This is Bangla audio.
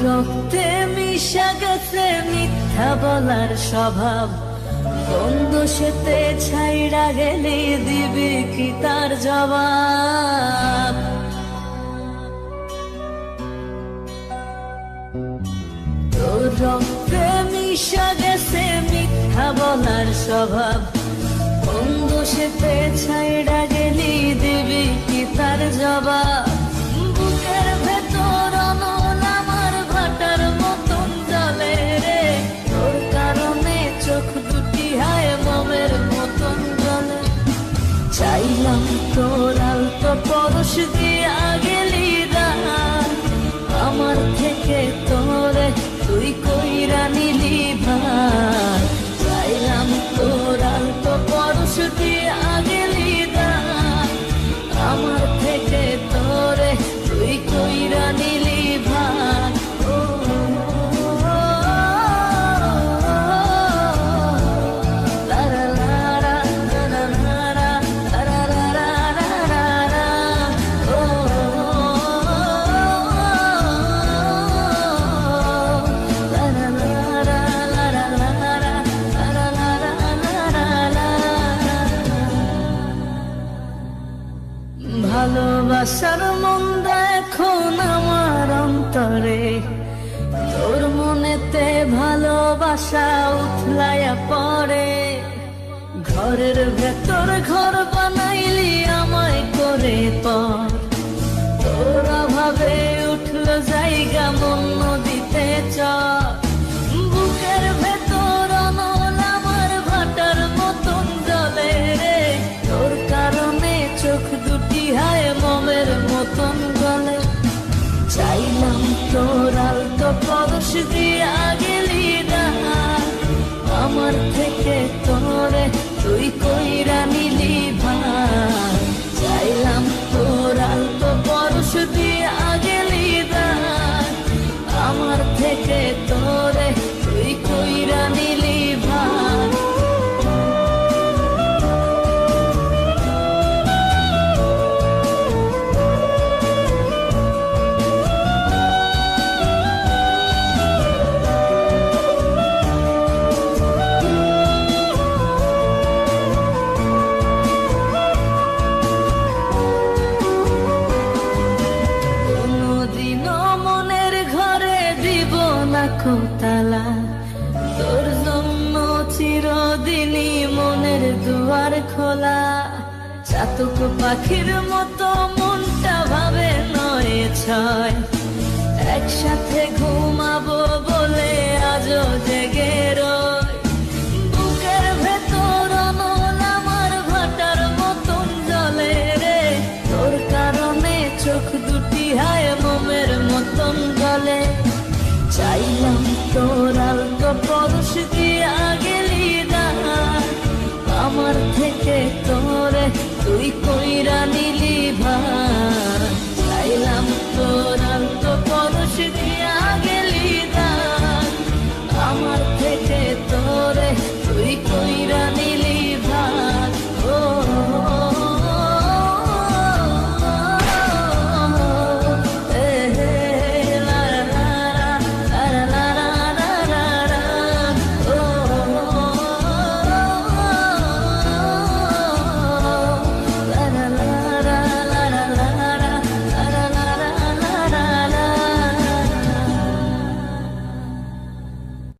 রক্তে মিশা গেছে মিথ্যা বলার স্বভাব, বন্ধ সেতে ছাইড়া গেলে দিবি কি তার জবাব? তোর রক্তে মিশা গেছে মিথ্যা বলার স্বভাব, বন্ধ সেতে ছাইড়া গেলি দিবি কি তার জবাব? বুকের ভেতর অনল আমার ভাটার মতন জলে রে, তোর কারণে চোখ দুটি হায় মোমের মতন জলে। চাইলাম তোর আলতো পরশ দিয়া গেলি দান, আমার থেকে তোরে তুই কইরা নিলি ভাই। চাইলাম তোর আলতো পরশ দিয়া গেলি দান, আমার থেকে তোরে তুই কইরা নিলি ভাই। ভালোবাসার মন্দ এখন আমার অন্তরে, তোর মনেতে ভালোবাসা উথলাইয়া পড়ে। ঘরের ভেতর ঘর বানাইলি আমায় করে পর, তোর অভাবে উঠল জায়গা মন নদীতে চর। বুকের ভেতর অনল আমার ভাটার মতন জলে রে, তোর কারণে চোখ দুটি হায় মোমের মতন গলে। চাইলাম তোর আলতো পরশ দিয়া গেলি দান, আমার থেকে তোরে তুই কইরা নিলি ভাই। চাইলাম তোর আলতো পরশ দিয়া গেলি দান, আমার থেকে তোরে তুই কইরা নিলি ভাই। তালা তোর জন্য চিরদিনই মনের দুয়ার খোলা, চাতক পাখির মতো মনটা ভাবে নয় ছয়। একসাথে ঘুমাবো বলে আজও জেগে রয়, বুকের ভেতর অনল আমার ভাটার মতন জলে রে, তোর কারণে চোখ দুটি হায় মোমের মতন গলে। চাইলাম তোর আলতো পরশ দিয়া গেলি দান, আমার থেকে তোরে তুই কইরা নিলি ভাই।